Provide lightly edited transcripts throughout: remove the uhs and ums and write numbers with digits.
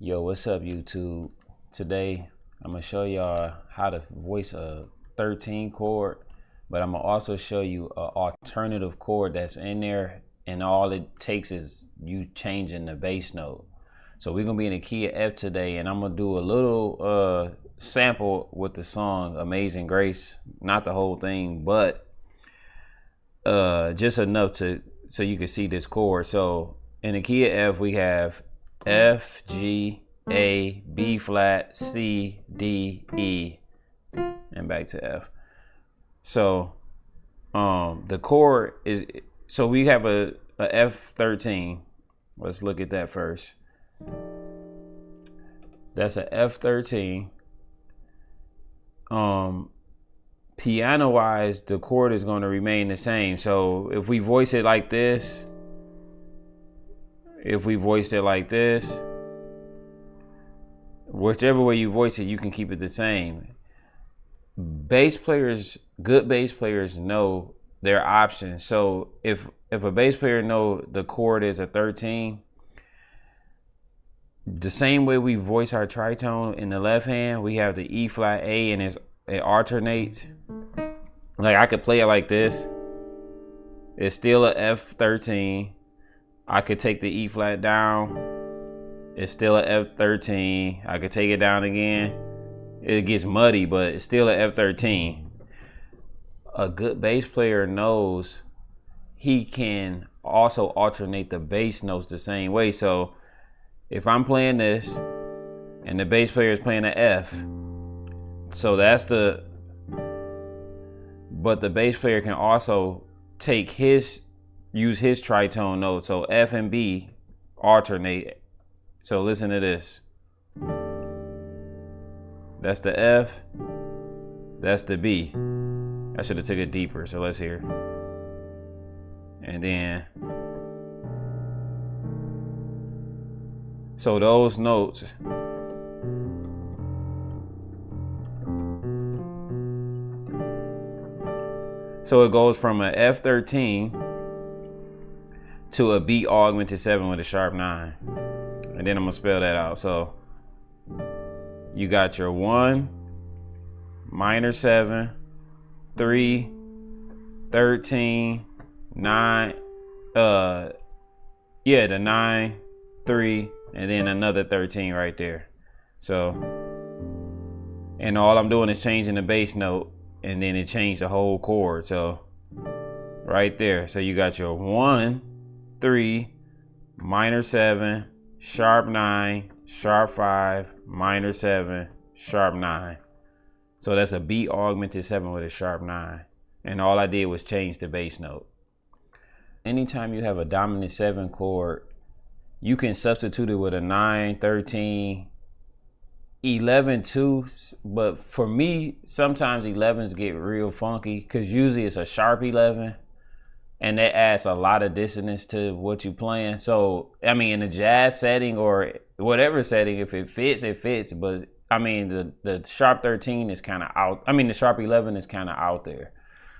Yo, what's up, YouTube? Today I'm gonna show y'all how to voice a 13 chord, but I'm gonna also show you an alternative chord that's in there, and all it takes is you changing the bass note. So we're gonna be in the key of F today, and I'm gonna do a little sample with the song Amazing Grace. Not the whole thing, but just enough so you can see this chord. So in the key of F, we have F, G, A, B flat, C, D, E, and back to F. So the chord is, so we have a F13. Let's look at that first. That's a F13. Piano wise, the chord is going to remain the same. So if we voice it like this, whichever way you voice it, you can keep it the same. Bass players, good bass players know their options. So if a bass player know the chord is a 13, the same way we voice our tritone in the left hand, we have the E flat A, and it alternates. Like I could play it like this. It's still a F13. I could take the E flat down. It's still a F13. I could take it down again. It gets muddy, but it's still a F13. A good bass player knows he can also alternate the bass notes the same way. So if I'm playing this and the bass player is playing an F, so that's but the bass player can also use his tritone note. So F and B alternate. So listen to this. That's the F. That's the B. I should have took it deeper. So let's hear. And then, so those notes. So it goes from a F13 to a B augmented 7 with a sharp 9. And then I'm gonna spell that out. So you got your 1, minor 7, 3, 13, 9, the 9, 3, and then another 13 right there. So, and all I'm doing is changing the bass note, and then it changed the whole chord. So right there. So you got your 1, 3, minor 7, sharp 9, sharp 5, minor 7, sharp 9. So that's a B augmented 7 with a sharp 9. And all I did was change the bass note. Anytime you have a dominant 7 chord, you can substitute it with a 9, 13, 11 too. But for me, sometimes 11s get real funky because usually it's a sharp 11. And that adds a lot of dissonance to what you're playing. So, I mean, in a jazz setting or whatever setting, if it fits, it fits. But, I mean, the sharp 13 is kind of out. I mean, the sharp 11 is kind of out there.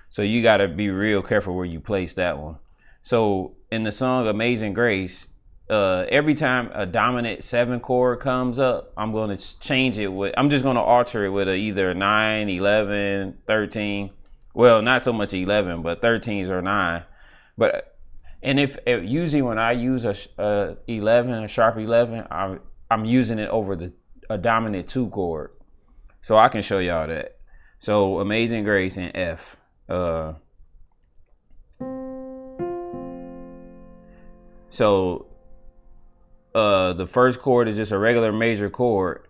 So you got to be real careful where you place that one. So in the song Amazing Grace, every time a dominant 7 chord comes up, I'm going to change it with, I'm just going to alter it with either 9, 11, 13. Well, not so much 11, but 13s or 9. But, and if usually when I use a 11, a sharp 11, I'm using it over a dominant 2 chord. So I can show y'all that. So Amazing Grace in F. So the first chord is just a regular major chord.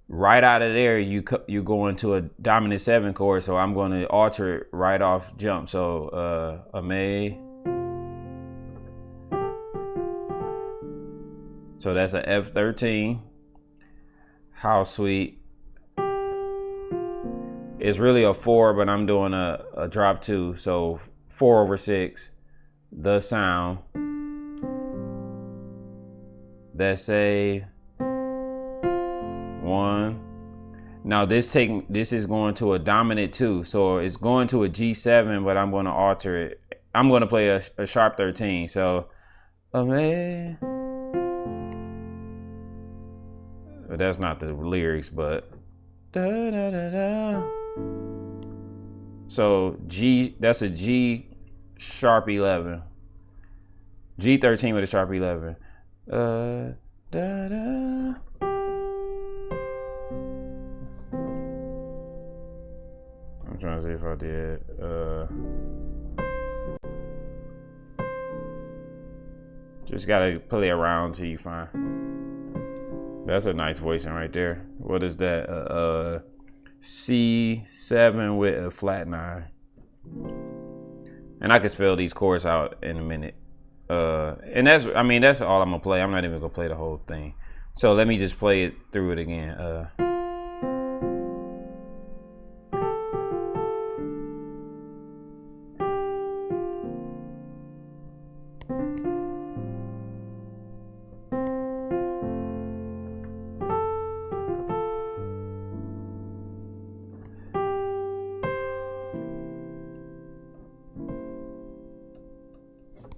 Right out of there, you go into a dominant 7 chord. So I'm going to alter it right off jump. So so that's a F13. How sweet. It's really a 4, but I'm doing a drop 2. So 4/6. The sound. That's a 1. Now this is going to a dominant 2, so it's going to a G7, but I'm going to alter it. I'm going to play a sharp 13. So That's not the lyrics, but da da da da. So G, that's a G sharp 11. G13 with a sharp 11. Da da. I'm trying to see if I did. Just gotta play around till you find. That's a nice voicing right there. What is that? C7 with a flat 9. And I can spell these chords out in a minute. And that's all I'm gonna play. I'm not even gonna play the whole thing. So let me just play it through it again.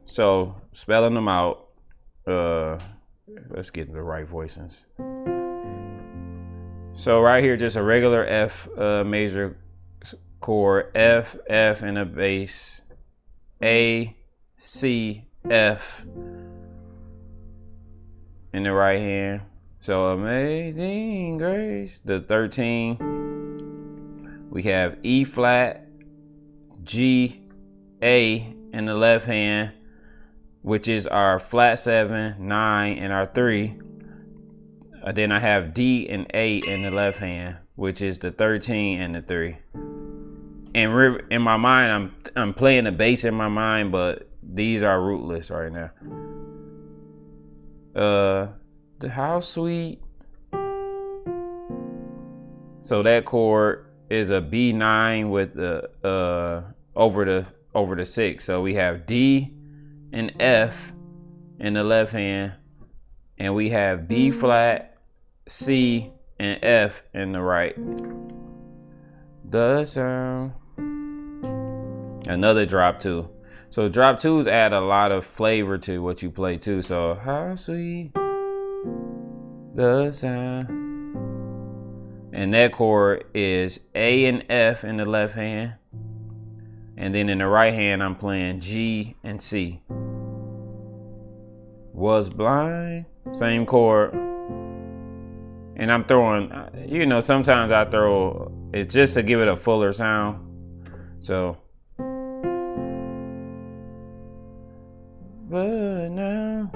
So spelling them out, let's get the right voicings. So right here, just a regular F major chord, F, F and a bass, A, C, F in the right hand. So amazing grace, the 13. We have E flat, G, A in the left hand, which is our flat 7, 9, and our 3. Then I have D and A in the left hand, which is the 13 and the 3. And in my mind, I'm playing the bass in my mind, but these are rootless right now. How sweet. So that chord is a B9 with the over the 6. So we have D and F in the left hand, and we have B flat, C, and F in the right. The sound. Another drop 2. So drop 2s add a lot of flavor to what you play too. So how sweet the sound. And that chord is A and F in the left hand. And then in the right hand, I'm playing G and C. Was blind, same chord. And I'm throwing, sometimes I throw it just to give it a fuller sound. So, but now.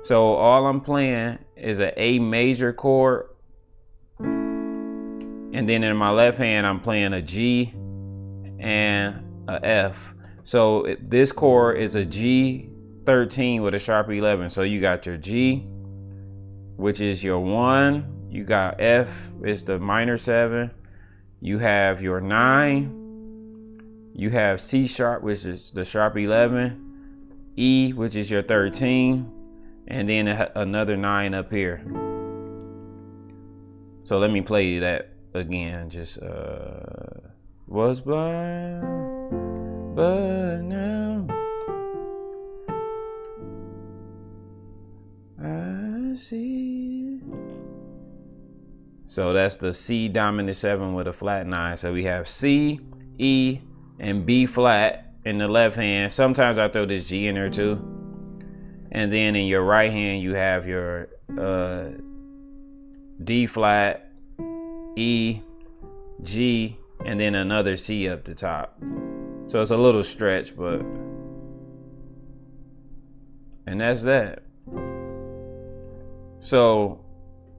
So all I'm playing is an A major chord. And then in my left hand, I'm playing a G and a F. So this chord is a G13 with a sharp 11. So you got your G, which is your 1. You got F, it's the minor 7. You have your 9. You have C sharp, which is the sharp 11. E, which is your 13. And then another 9 up here. So let me play that again. Just was blind, but now I see. So that's the C dominant 7 with a flat 9. So we have C, E, and B flat in the left hand. Sometimes I throw this G in there too. And then in your right hand, you have your D flat, E, G, and then another C up the top. So it's a little stretch, but, and that's that. So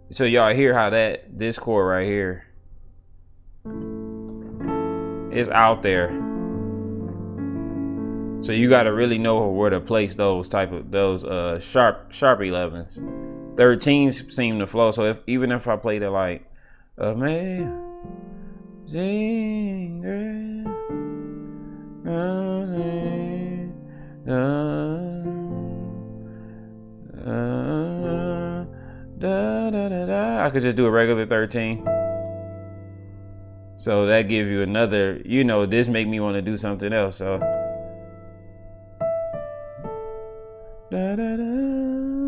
y'all hear how this chord right here is out there. So you got to really know where to place those sharp 11s. 13s seem to flow. So even if I played it like amazing grace, I could just do a regular 13. So that gives you another, this make me want to do something else. So da, da, da.